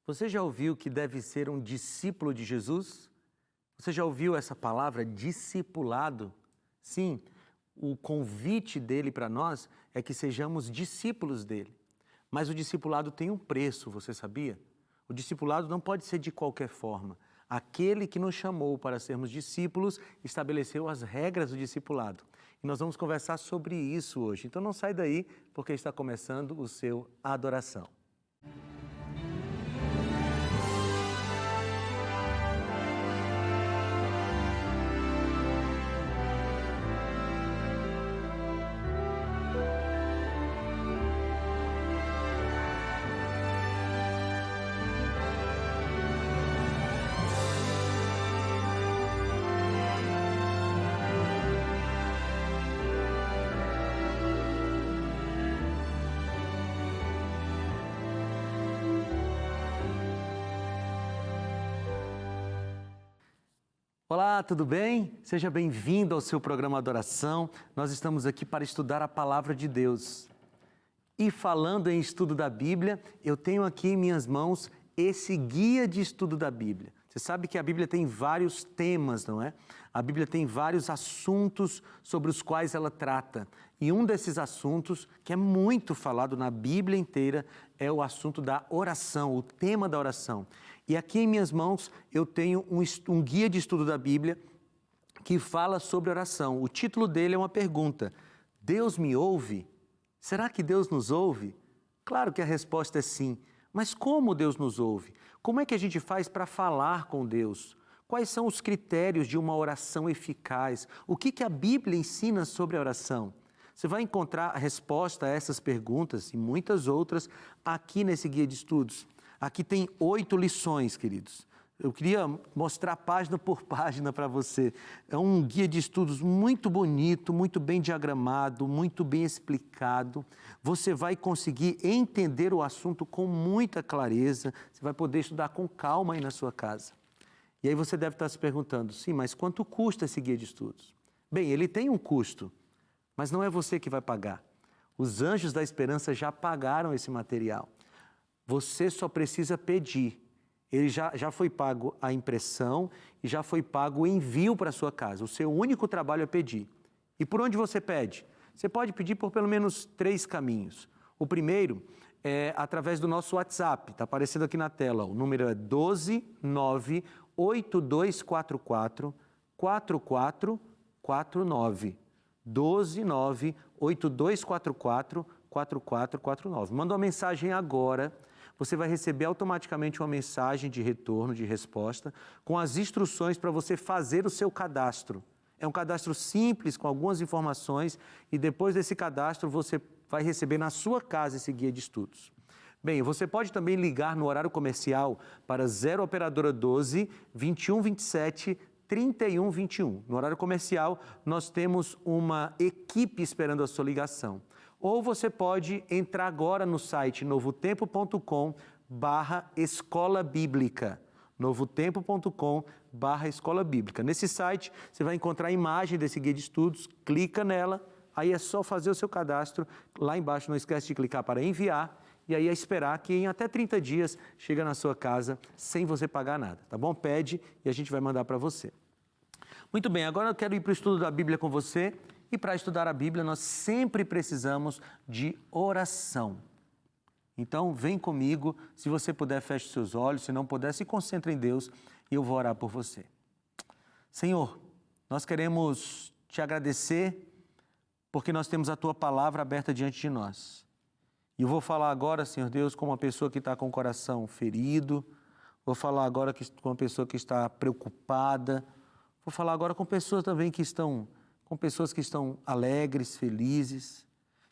Você já ouviu que deve ser um discípulo de Jesus? Você já ouviu essa palavra discipulado? Sim, o convite dele para nós é que sejamos discípulos dele. Mas o discipulado tem um preço, você sabia? O discipulado não pode ser de qualquer forma. Aquele que nos chamou para sermos discípulos estabeleceu as regras do discipulado. E nós vamos conversar sobre isso hoje. Então não sai daí, porque está começando o seu Adoração. Olá, tudo bem? Seja bem-vindo ao seu programa Adoração. Nós estamos aqui para estudar a Palavra de Deus. E falando em estudo da Bíblia, eu tenho aqui em minhas mãos esse guia de estudo da Bíblia. Você sabe que a Bíblia tem vários temas, não é? A Bíblia tem vários assuntos sobre os quais ela trata. E um desses assuntos, que é muito falado na Bíblia inteira, é o assunto da oração, o tema da oração. E aqui em minhas mãos eu tenho um guia de estudo da Bíblia que fala sobre oração. O título dele é uma pergunta: Deus me ouve? Será que Deus nos ouve? Claro que a resposta é sim. Mas como Deus nos ouve? Como é que a gente faz para falar com Deus? Quais são os critérios de uma oração eficaz? O que a Bíblia ensina sobre a oração? Você vai encontrar a resposta a essas perguntas e muitas outras aqui nesse guia de estudos. Aqui tem 8 lições, queridos. Eu queria mostrar página por página para você. É um guia de estudos muito bonito, muito bem diagramado, muito bem explicado. Você vai conseguir entender o assunto com muita clareza. Você vai poder estudar com calma aí na sua casa. E aí você deve estar se perguntando, sim, mas quanto custa esse guia de estudos? Bem, ele tem um custo, mas não é você que vai pagar. Os anjos da esperança já pagaram esse material. Você só precisa pedir. Ele já foi pago a impressão e já foi pago o envio para a sua casa. O seu único trabalho é pedir. E por onde você pede? Você pode pedir por pelo menos 3 caminhos. O primeiro é através do nosso WhatsApp. Está aparecendo aqui na tela. O número é 12982444449. 12982444449. Manda uma mensagem agora. Você vai receber automaticamente uma mensagem de retorno, de resposta, com as instruções para você fazer o seu cadastro. É um cadastro simples, com algumas informações, e depois desse cadastro você vai receber na sua casa esse guia de estudos. Bem, você pode também ligar no horário comercial para 0 Operadora 12 2127 3121. No horário comercial, nós temos uma equipe esperando a sua ligação. Ou você pode entrar agora no site novotempo.com/escola bíblica. novotempo.com/escola bíblica. Nesse site, você vai encontrar a imagem desse guia de estudos, clica nela, aí é só fazer o seu cadastro. Lá embaixo, não esquece de clicar para enviar, e aí é esperar que em até 30 dias chega na sua casa sem você pagar nada, tá bom? Pede e a gente vai mandar para você. Muito bem, agora eu quero ir para o estudo da Bíblia com você. E para estudar a Bíblia, nós sempre precisamos de oração. Então, vem comigo. Se você puder, feche seus olhos. Se não puder, se concentre em Deus e eu vou orar por você. Senhor, nós queremos te agradecer porque nós temos a Tua palavra aberta diante de nós. E eu vou falar agora, Senhor Deus, com uma pessoa que está com o coração ferido. Vou falar agora com uma pessoa que está preocupada. Vou falar agora com pessoas também que estão alegres, felizes.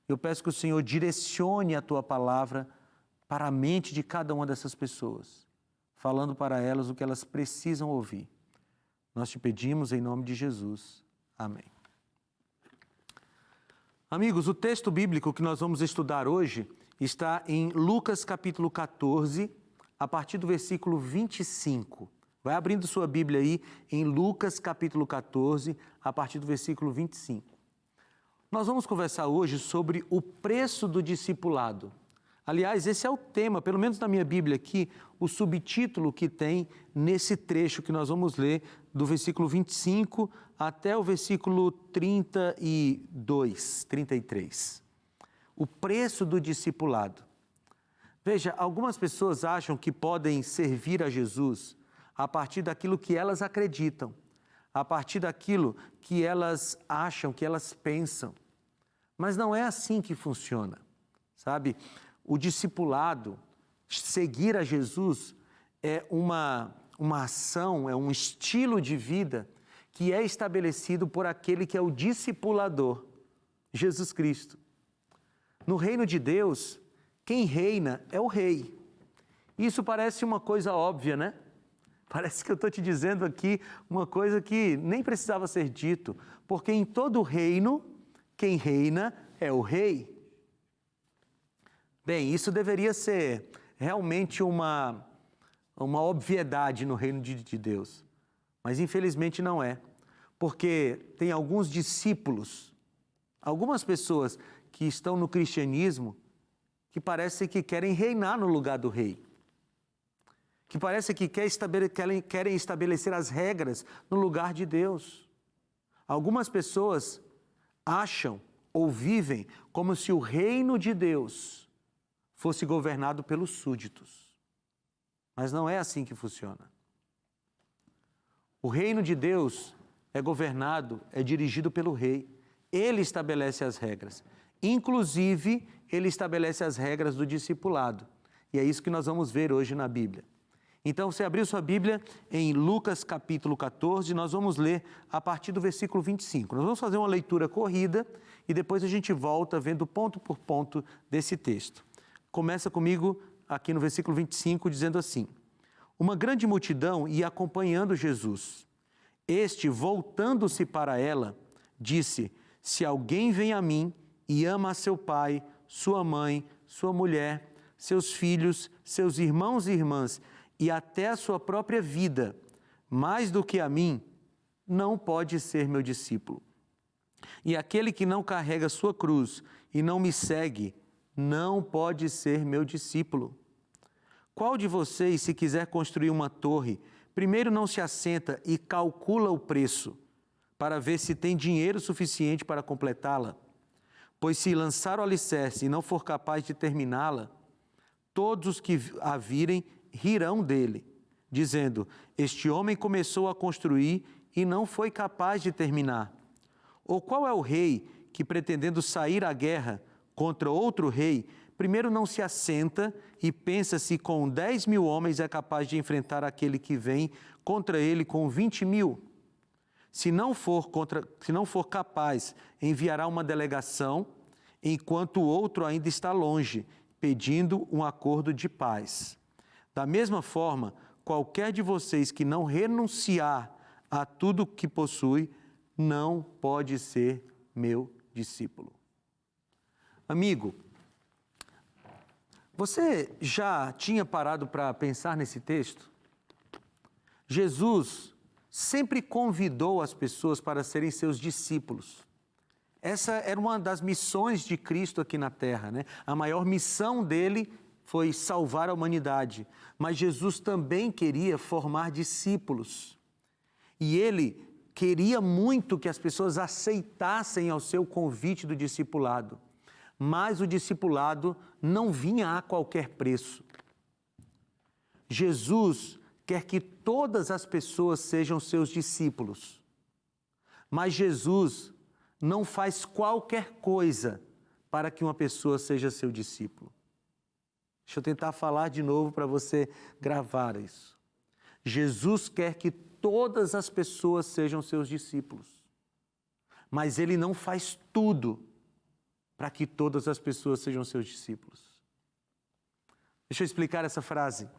Eu peço que o Senhor direcione a Tua palavra para a mente de cada uma dessas pessoas, falando para elas o que elas precisam ouvir. Nós te pedimos em nome de Jesus. Amém. Amigos, o texto bíblico que nós vamos estudar hoje está em Lucas capítulo 14, a partir do versículo 25. Vai abrindo sua Bíblia aí em Lucas capítulo 14, a partir do versículo 25. Nós vamos conversar hoje sobre o preço do discipulado. Aliás, esse é o tema, pelo menos na minha Bíblia aqui, o subtítulo que tem nesse trecho que nós vamos ler, do versículo 25 até o versículo 32, 33. O preço do discipulado. Veja, algumas pessoas acham que podem servir a Jesus a partir daquilo que elas acreditam, a partir daquilo que elas acham, que elas pensam. Mas não é assim que funciona, sabe? O discipulado, seguir a Jesus, é uma ação, é um estilo de vida que é estabelecido por aquele que é o discipulador, Jesus Cristo. No reino de Deus, quem reina é o rei. Isso parece uma coisa óbvia, né? Parece que eu estou te dizendo aqui uma coisa que nem precisava ser dito, porque em todo reino, quem reina é o rei. Bem, isso deveria ser realmente uma obviedade no reino de Deus, mas infelizmente não é, porque tem alguns discípulos, algumas pessoas que estão no cristianismo que parece que querem reinar no lugar do rei, que parece que querem estabelecer as regras no lugar de Deus. Algumas pessoas acham ou vivem como se o reino de Deus fosse governado pelos súditos. Mas não é assim que funciona. O reino de Deus é governado, é dirigido pelo rei. Ele estabelece as regras. Inclusive, ele estabelece as regras do discipulado. E é isso que nós vamos ver hoje na Bíblia. Então, você abriu sua Bíblia em Lucas capítulo 14, nós vamos ler a partir do versículo 25. Nós vamos fazer uma leitura corrida e depois a gente volta vendo ponto por ponto desse texto. Começa comigo aqui no versículo 25, dizendo assim: uma grande multidão ia acompanhando Jesus. Este, voltando-se para ela, disse: se alguém vem a mim e ama a seu pai, sua mãe, sua mulher, seus filhos, seus irmãos e irmãs, e até a sua própria vida, mais do que a mim, não pode ser meu discípulo. E aquele que não carrega sua cruz e não me segue, não pode ser meu discípulo. Qual de vocês, se quiser construir uma torre, primeiro não se assenta e calcula o preço, para ver se tem dinheiro suficiente para completá-la? Pois se lançar o alicerce e não for capaz de terminá-la, todos os que a virem rirão dele, dizendo: este homem começou a construir e não foi capaz de terminar. Ou qual é o rei que, pretendendo sair à guerra contra outro rei, primeiro não se assenta e pensa se com 10.000 homens é capaz de enfrentar aquele que vem contra ele com 20.000? Se não for capaz, enviará uma delegação, enquanto o outro ainda está longe, pedindo um acordo de paz. Da mesma forma, qualquer de vocês que não renunciar a tudo que possui, não pode ser meu discípulo. Amigo, você já tinha parado para pensar nesse texto? Jesus sempre convidou as pessoas para serem seus discípulos. Essa era uma das missões de Cristo aqui na Terra, né? A maior missão dele foi salvar a humanidade, mas Jesus também queria formar discípulos. E ele queria muito que as pessoas aceitassem ao seu convite do discipulado. Mas o discipulado não vinha a qualquer preço. Jesus quer que todas as pessoas sejam seus discípulos. Mas Jesus não faz qualquer coisa para que uma pessoa seja seu discípulo. Deixa eu tentar falar de novo para você gravar isso. Jesus quer que todas as pessoas sejam seus discípulos. Mas ele não faz tudo para que todas as pessoas sejam seus discípulos. Deixa eu explicar essa frase.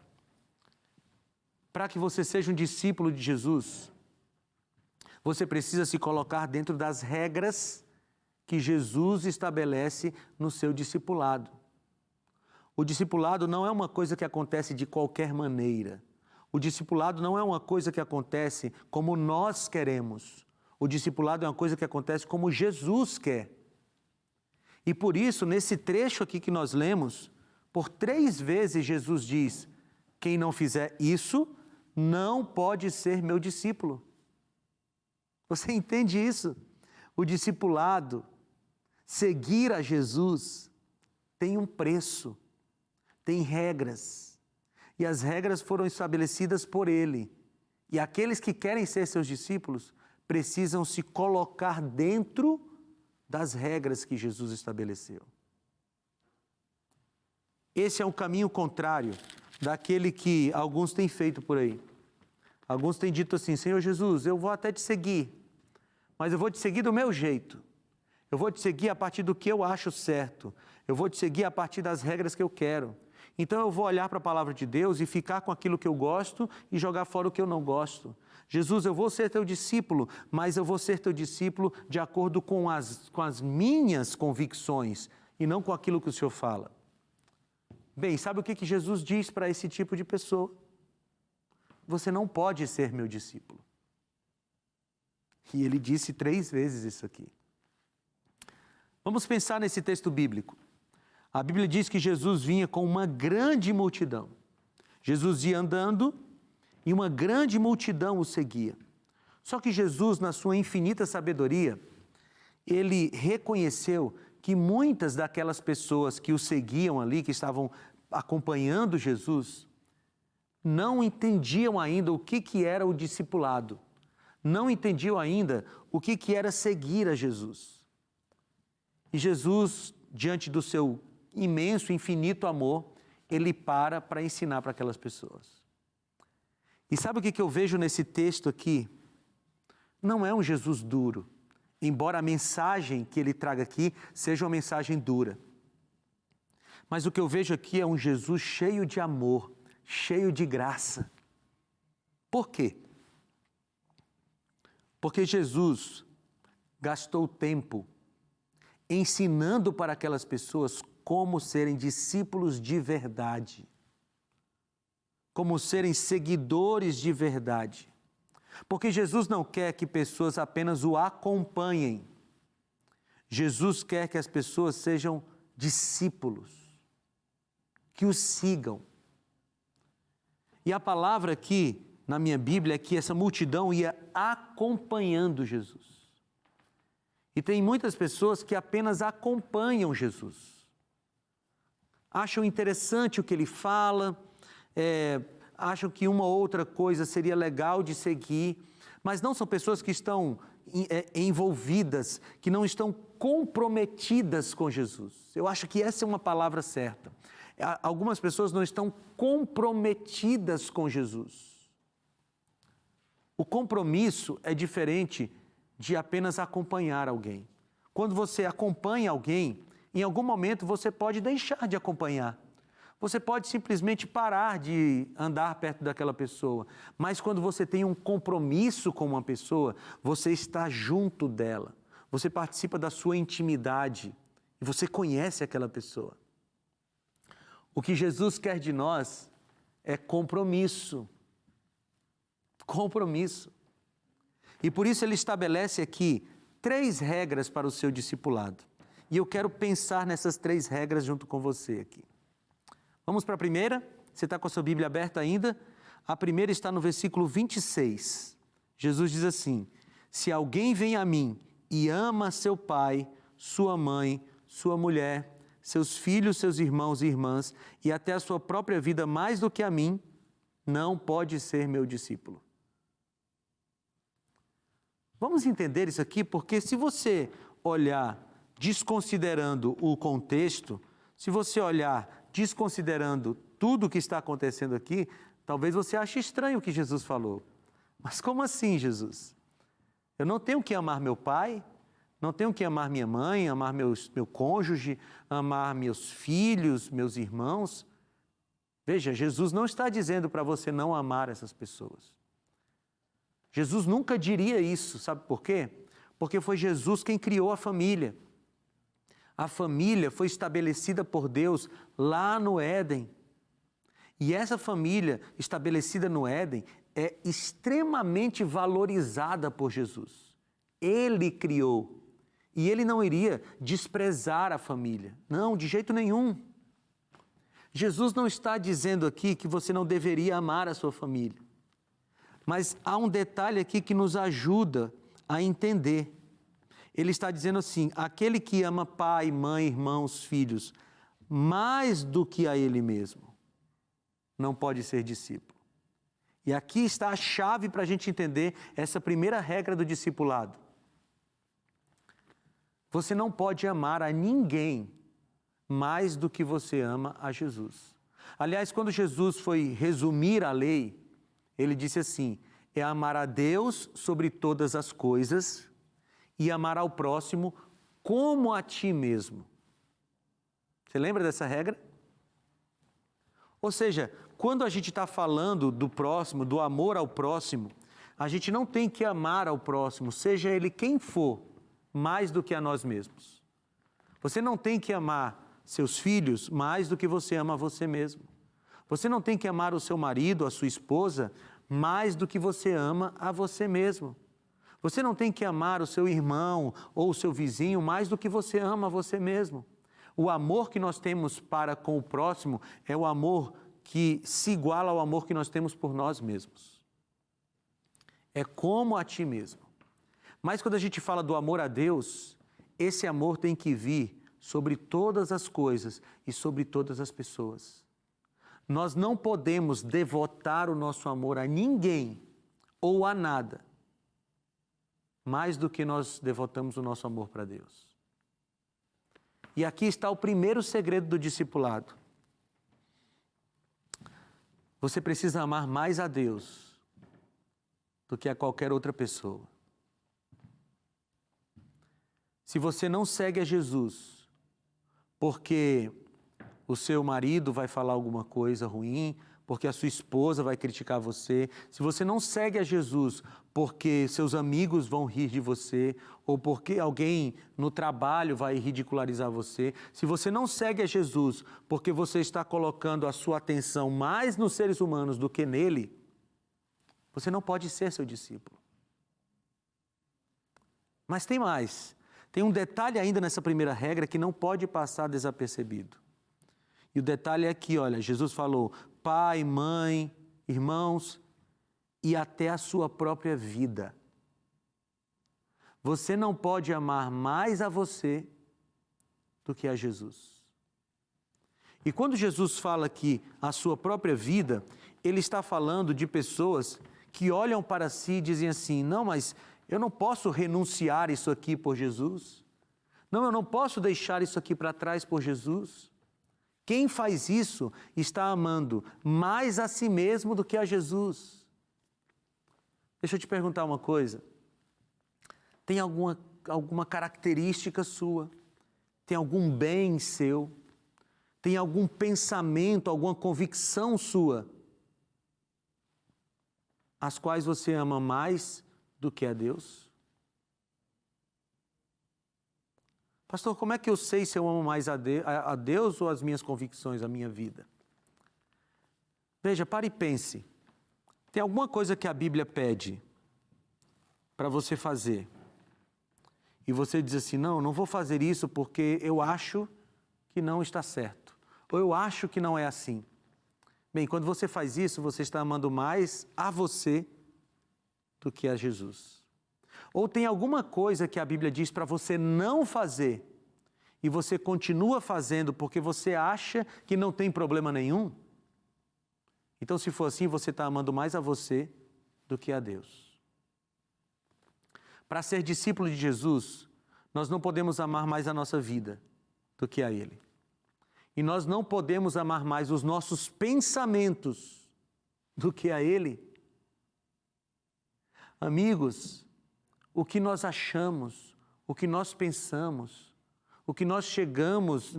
Para que você seja um discípulo de Jesus, você precisa se colocar dentro das regras que Jesus estabelece no seu discipulado. O discipulado não é uma coisa que acontece de qualquer maneira. O discipulado não é uma coisa que acontece como nós queremos. O discipulado é uma coisa que acontece como Jesus quer. E por isso, nesse trecho aqui que nós lemos, Por 3 vezes Jesus diz: quem não fizer isso, não pode ser meu discípulo. Você entende isso? O discipulado, seguir a Jesus, tem um preço, tem regras. E as regras foram estabelecidas por Ele. E aqueles que querem ser seus discípulos precisam se colocar dentro das regras que Jesus estabeleceu. Esse é um caminho contrário daquele que alguns têm feito por aí. Alguns têm dito assim: Senhor Jesus, eu vou até te seguir, mas eu vou te seguir do meu jeito. Eu vou te seguir a partir do que eu acho certo. Eu vou te seguir a partir das regras que eu quero. Então eu vou olhar para a palavra de Deus e ficar com aquilo que eu gosto e jogar fora o que eu não gosto. Jesus, eu vou ser teu discípulo, mas eu vou ser teu discípulo de acordo com as minhas convicções e não com aquilo que o Senhor fala. Bem, sabe o que Jesus diz para esse tipo de pessoa? Você não pode ser meu discípulo. E ele disse 3 vezes isso aqui. Vamos pensar nesse texto bíblico. A Bíblia diz que Jesus vinha com uma grande multidão. Jesus ia andando e uma grande multidão o seguia. Só que Jesus, na sua infinita sabedoria, ele reconheceu que muitas daquelas pessoas que o seguiam ali, que estavam acompanhando Jesus, não entendiam ainda o que era o discipulado. Não entendiam ainda o que era seguir a Jesus. E Jesus, diante do seu imenso, infinito amor, ele para ensinar para aquelas pessoas. E sabe o que eu vejo nesse texto aqui? Não é um Jesus duro, embora a mensagem que ele traga aqui seja uma mensagem dura. Mas o que eu vejo aqui é um Jesus cheio de amor, cheio de graça. Por quê? Porque Jesus gastou tempo ensinando para aquelas pessoas como serem discípulos de verdade, como serem seguidores de verdade. Porque Jesus não quer que pessoas apenas o acompanhem. Jesus quer que as pessoas sejam discípulos, que o sigam. E a palavra aqui, na minha Bíblia, é que essa multidão ia acompanhando Jesus. E tem muitas pessoas que apenas acompanham Jesus. Acham interessante o que ele fala, acham que uma ou outra coisa seria legal de seguir, mas não são pessoas que estão envolvidas, que não estão comprometidas com Jesus. Eu acho que essa é uma palavra certa. Algumas pessoas não estão comprometidas com Jesus. O compromisso é diferente de apenas acompanhar alguém. Quando você acompanha alguém, em algum momento você pode deixar de acompanhar. Você pode simplesmente parar de andar perto daquela pessoa. Mas quando você tem um compromisso com uma pessoa, você está junto dela. Você participa da sua intimidade e você conhece aquela pessoa. O que Jesus quer de nós é compromisso. Compromisso. E por isso ele estabelece aqui 3 regras para o seu discipulado. E eu quero pensar nessas 3 regras junto com você aqui. Vamos para a primeira? Você está com a sua Bíblia aberta ainda? A primeira está no versículo 26. Jesus diz assim: se alguém vem a mim e ama seu pai, sua mãe, sua mulher, seus filhos, seus irmãos e irmãs, e até a sua própria vida mais do que a mim, não pode ser meu discípulo. Vamos entender isso aqui, porque se você olhar desconsiderando o contexto, se você olhar desconsiderando tudo o que está acontecendo aqui, talvez você ache estranho o que Jesus falou. Mas como assim, Jesus? Eu não tenho que amar meu pai, não tenho que amar minha mãe, amar meu cônjuge, amar meus filhos, meus irmãos. Veja, Jesus não está dizendo para você não amar essas pessoas. Jesus nunca diria isso, sabe por quê? Porque foi Jesus quem criou a família. A família foi estabelecida por Deus lá no Éden. E essa família estabelecida no Éden é extremamente valorizada por Jesus. Ele criou. E ele não iria desprezar a família. Não, de jeito nenhum. Jesus não está dizendo aqui que você não deveria amar a sua família. Mas há um detalhe aqui que nos ajuda a entender. Ele está dizendo assim: aquele que ama pai, mãe, irmãos, filhos, mais do que a ele mesmo, não pode ser discípulo. E aqui está a chave para a gente entender essa primeira regra do discipulado. Você não pode amar a ninguém mais do que você ama a Jesus. Aliás, quando Jesus foi resumir a lei, ele disse assim: é amar a Deus sobre todas as coisas e amar ao próximo como a ti mesmo. Você lembra dessa regra? Ou seja, quando a gente está falando do próximo, do amor ao próximo, a gente não tem que amar ao próximo, seja ele quem for, mais do que a nós mesmos. Você não tem que amar seus filhos mais do que você ama você mesmo. Você não tem que amar o seu marido, a sua esposa, mais do que você ama a você mesmo. Você não tem que amar o seu irmão ou o seu vizinho mais do que você ama a você mesmo. O amor que nós temos para com o próximo é o amor que se iguala ao amor que nós temos por nós mesmos. É como a ti mesmo. Mas quando a gente fala do amor a Deus, esse amor tem que vir sobre todas as coisas e sobre todas as pessoas. Nós não podemos devotar o nosso amor a ninguém ou a nada mais do que nós devotamos o nosso amor para Deus. E aqui está o primeiro segredo do discipulado. Você precisa amar mais a Deus do que a qualquer outra pessoa. Se você não segue a Jesus porque o seu marido vai falar alguma coisa ruim, porque a sua esposa vai criticar você, se você não segue a Jesus porque seus amigos vão rir de você, ou porque alguém no trabalho vai ridicularizar você, se você não segue a Jesus porque você está colocando a sua atenção mais nos seres humanos do que nele, você não pode ser seu discípulo. Mas tem mais. Tem um detalhe ainda nessa primeira regra que não pode passar desapercebido. E o detalhe é aqui, olha, Jesus falou: pai, mãe, irmãos e até a sua própria vida. Você não pode amar mais a você do que a Jesus. E quando Jesus fala aqui a sua própria vida, ele está falando de pessoas que olham para si e dizem assim: não, mas eu não posso renunciar isso aqui por Jesus. Não, eu não posso deixar isso aqui para trás por Jesus. Quem faz isso está amando mais a si mesmo do que a Jesus. Deixa eu te perguntar uma coisa. Tem alguma característica sua? Tem algum bem seu? Tem algum pensamento, alguma convicção sua, as quais você ama mais do que a Deus? Pastor, como é que eu sei se eu amo mais a Deus ou as minhas convicções, a minha vida? Veja, pare e pense. Tem alguma coisa que a Bíblia pede para você fazer e você diz assim: não, não vou fazer isso porque eu acho que não está certo, ou eu acho que não é assim. Bem, quando você faz isso, você está amando mais a você do que a Jesus. Ou tem alguma coisa que a Bíblia diz para você não fazer e você continua fazendo porque você acha que não tem problema nenhum? Então, se for assim, você está amando mais a você do que a Deus. Para ser discípulo de Jesus, nós não podemos amar mais a nossa vida do que a Ele. E nós não podemos amar mais os nossos pensamentos do que a Ele. Amigos, o que nós achamos, o que nós pensamos, o que nós chegamos,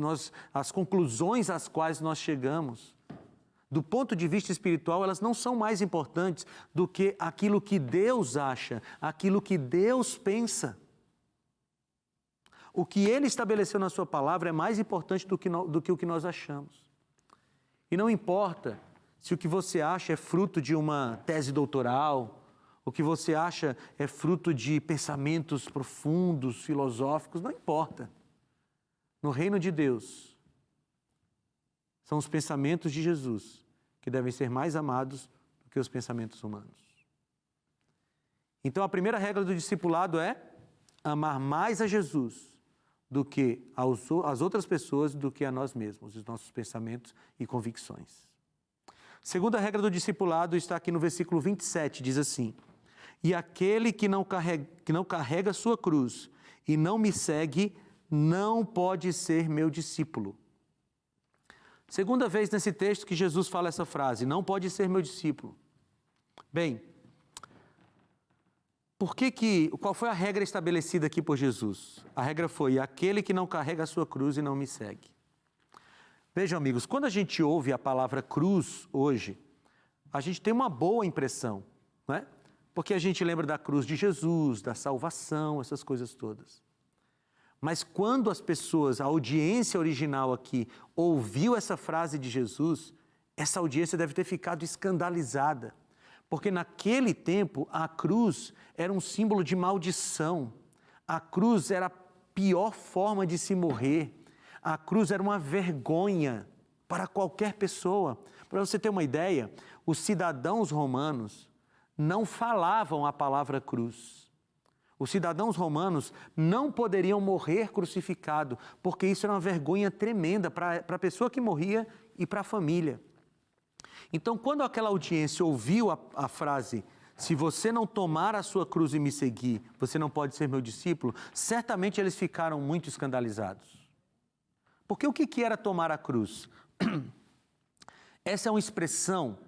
as conclusões às quais nós chegamos, do ponto de vista espiritual, elas não são mais importantes do que aquilo que Deus acha, aquilo que Deus pensa. O que Ele estabeleceu na sua palavra é mais importante do que o que nós achamos. E não importa se o que você acha é fruto de uma tese doutoral, o que você acha é fruto de pensamentos profundos, filosóficos, não importa. No reino de Deus, São os pensamentos de Jesus que devem ser mais amados do que os pensamentos humanos. Então, a primeira regra do discipulado é amar mais a Jesus do que as outras pessoas, do que a nós mesmos, os nossos pensamentos e convicções. Segunda regra do discipulado está aqui no versículo 27, diz assim: e aquele que não carrega sua cruz e não me segue, não pode ser meu discípulo. Segunda vez nesse texto que Jesus fala essa frase, não pode ser meu discípulo. Bem, qual foi a regra estabelecida aqui por Jesus? A regra foi: aquele que não carrega a sua cruz e não me segue. Vejam, amigos, quando a gente ouve a palavra cruz hoje, a gente tem uma boa impressão, não é? Porque a gente lembra da cruz de Jesus, da salvação, essas coisas todas. Mas quando as pessoas, a audiência original aqui, ouviu essa frase de Jesus, essa audiência deve ter ficado escandalizada. Porque naquele tempo, a cruz era um símbolo de maldição. A cruz era a pior forma de se morrer. A cruz era uma vergonha para qualquer pessoa. Para você ter uma ideia, os cidadãos romanos não falavam a palavra cruz. Os cidadãos romanos não poderiam morrer crucificado, porque isso era uma vergonha tremenda para a pessoa que morria e para a família. Então, quando aquela audiência ouviu a frase, se você não tomar a sua cruz e me seguir, você não pode ser meu discípulo, certamente eles ficaram muito escandalizados. Porque o que era tomar a cruz? Essa é uma expressão,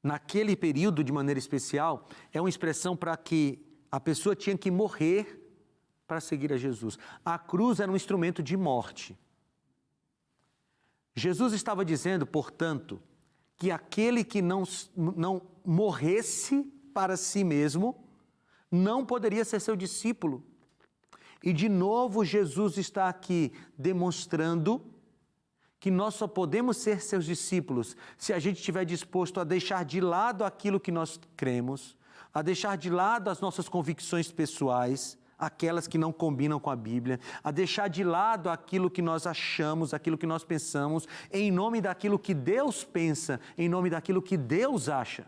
naquele período de maneira especial, é uma expressão para que a pessoa tinha que morrer para seguir a Jesus. A cruz era um instrumento de morte. Jesus estava dizendo, portanto, que aquele que não morresse para si mesmo, não poderia ser seu discípulo. E de novo Jesus está aqui demonstrando que nós só podemos ser seus discípulos se a gente estiver disposto a deixar de lado aquilo que nós cremos, a deixar de lado as nossas convicções pessoais, aquelas que não combinam com a Bíblia, a deixar de lado aquilo que nós achamos, aquilo que nós pensamos, em nome daquilo que Deus pensa, em nome daquilo que Deus acha.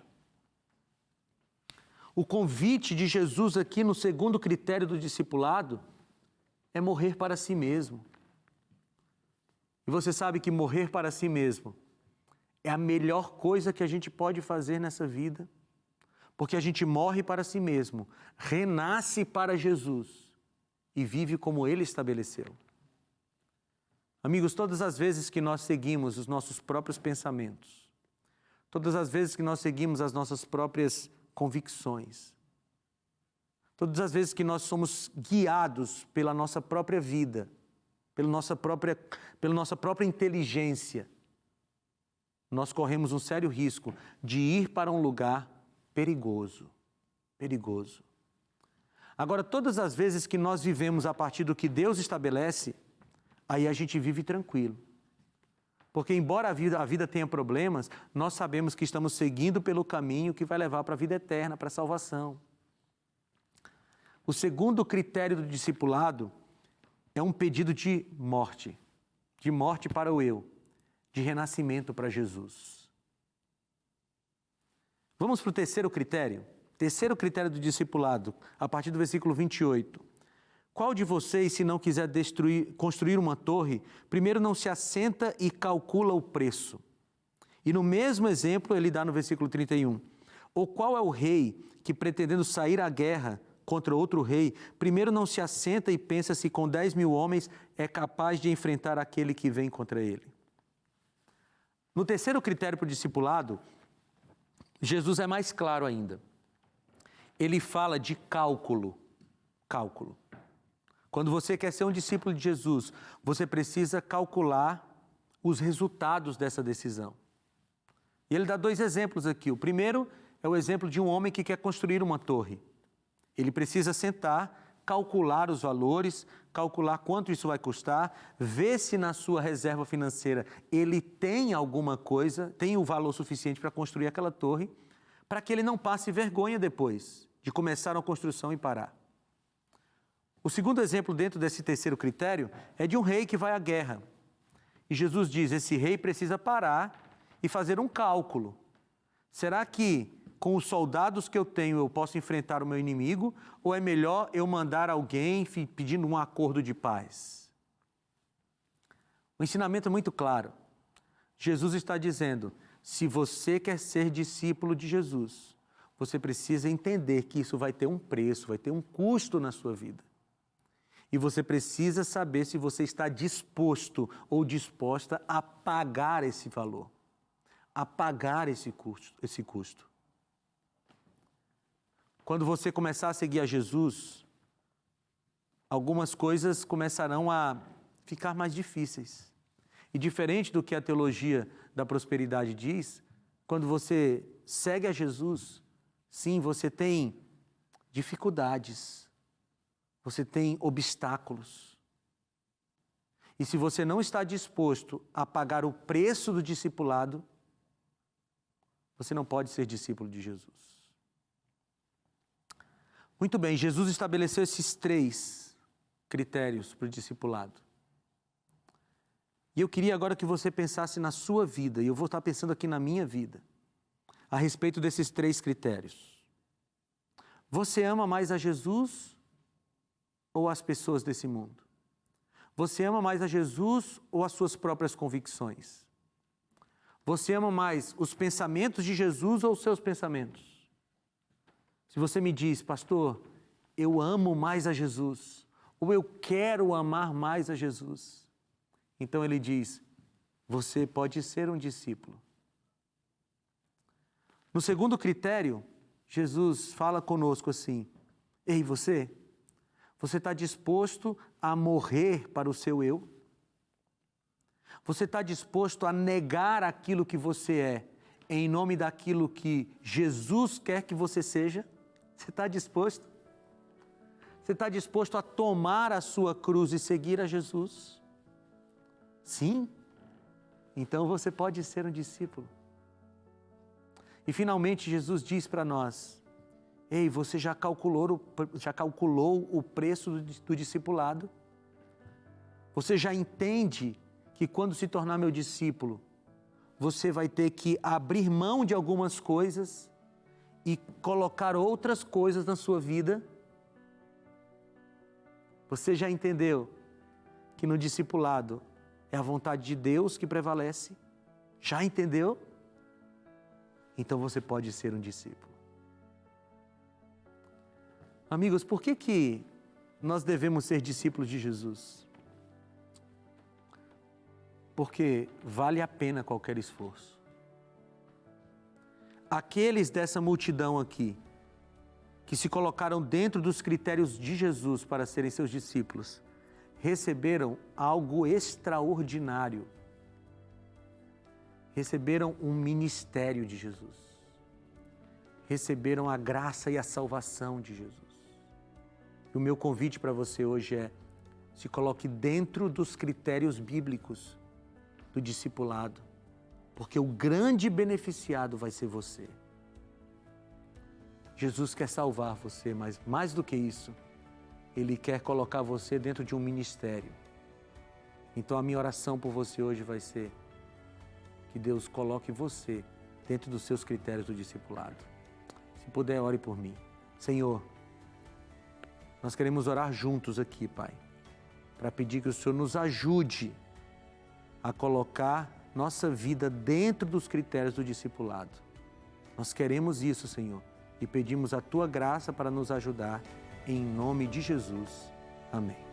O convite de Jesus aqui no segundo critério do discipulado é morrer para si mesmo. E você sabe que morrer para si mesmo é a melhor coisa que a gente pode fazer nessa vida. Porque a gente morre para si mesmo, renasce para Jesus e vive como Ele estabeleceu. Amigos, todas as vezes que nós seguimos os nossos próprios pensamentos, todas as vezes que nós seguimos as nossas próprias convicções, todas as vezes que nós somos guiados pela nossa própria vida, pela nossa própria inteligência, nós corremos um sério risco de ir para um lugar perigoso. Agora, todas as vezes que nós vivemos a partir do que Deus estabelece, aí a gente vive tranquilo. Porque embora a vida tenha problemas, nós sabemos que estamos seguindo pelo caminho que vai levar para a vida eterna, para a salvação. O segundo critério do discipulado é um pedido de morte para o eu, de renascimento para Jesus. Vamos para o terceiro critério do discipulado, a partir do versículo 28. Qual de vocês, se não quiser construir uma torre, primeiro não se assenta e calcula o preço? E no mesmo exemplo ele dá no versículo 31. Ou qual é o rei que, pretendendo sair à guerra contra outro rei, primeiro não se assenta e pensa se com 10.000 homens é capaz de enfrentar aquele que vem contra ele? No terceiro critério para o discipulado, Jesus é mais claro ainda. Ele fala de cálculo. Quando você quer ser um discípulo de Jesus, você precisa calcular os resultados dessa decisão. E ele dá 2 exemplos aqui. O primeiro é o exemplo de um homem que quer construir uma torre. Ele precisa sentar, calcular os valores, calcular quanto isso vai custar, ver se na sua reserva financeira ele tem alguma coisa, tem o valor suficiente para construir aquela torre, para que ele não passe vergonha depois de começar uma construção e parar. O segundo exemplo dentro desse terceiro critério é de um rei que vai à guerra. E Jesus diz, esse rei precisa parar e fazer um cálculo. Será que com os soldados que eu tenho eu posso enfrentar o meu inimigo? Ou é melhor eu mandar alguém pedindo um acordo de paz? O ensinamento é muito claro. Jesus está dizendo, se você quer ser discípulo de Jesus, você precisa entender que isso vai ter um preço, vai ter um custo na sua vida. E você precisa saber se você está disposto ou disposta a pagar esse valor, a pagar esse custo. Quando você começar a seguir a Jesus, algumas coisas começarão a ficar mais difíceis. E diferente do que a teologia da prosperidade diz, quando você segue a Jesus, sim, você tem dificuldades, você tem obstáculos. E se você não está disposto a pagar o preço do discipulado, você não pode ser discípulo de Jesus. Muito bem, Jesus estabeleceu esses 3 critérios para o discipulado. E eu queria agora que você pensasse na sua vida, e eu vou estar pensando aqui na minha vida, a respeito desses 3 critérios. Você ama mais a Jesus ou as pessoas desse mundo? Você ama mais a Jesus ou as suas próprias convicções? Você ama mais os pensamentos de Jesus ou os seus pensamentos? Se você me diz, pastor, eu amo mais a Jesus, ou eu quero amar mais a Jesus, então ele diz, você pode ser um discípulo. No segundo critério, Jesus fala conosco assim, ei, você está disposto a morrer para o seu eu? Você está disposto a negar aquilo que você é, em nome daquilo que Jesus quer que você seja? Você está disposto? Você está disposto a tomar a sua cruz e seguir a Jesus? Sim? Então você pode ser um discípulo. E finalmente Jesus diz para nós, ei, você já calculou o preço do discipulado? Você já entende que quando se tornar meu discípulo, você vai ter que abrir mão de algumas coisas e colocar outras coisas na sua vida? Você já entendeu que no discipulado é a vontade de Deus que prevalece? Já entendeu? Então você pode ser um discípulo. Amigos, por que nós devemos ser discípulos de Jesus? Porque vale a pena qualquer esforço. Aqueles dessa multidão aqui, que se colocaram dentro dos critérios de Jesus para serem seus discípulos, receberam algo extraordinário. Receberam um ministério de Jesus. Receberam a graça e a salvação de Jesus. E o meu convite para você hoje é, se coloque dentro dos critérios bíblicos do discipulado, porque o grande beneficiado vai ser você. Jesus quer salvar você, mas mais do que isso, Ele quer colocar você dentro de um ministério. Então a minha oração por você hoje vai ser que Deus coloque você dentro dos seus critérios do discipulado. Se puder, ore por mim. Senhor, nós queremos orar juntos aqui, Pai, para pedir que o Senhor nos ajude a colocar nossa vida dentro dos critérios do discipulado. Nós queremos isso, Senhor, e pedimos a Tua graça para nos ajudar, em nome de Jesus. Amém.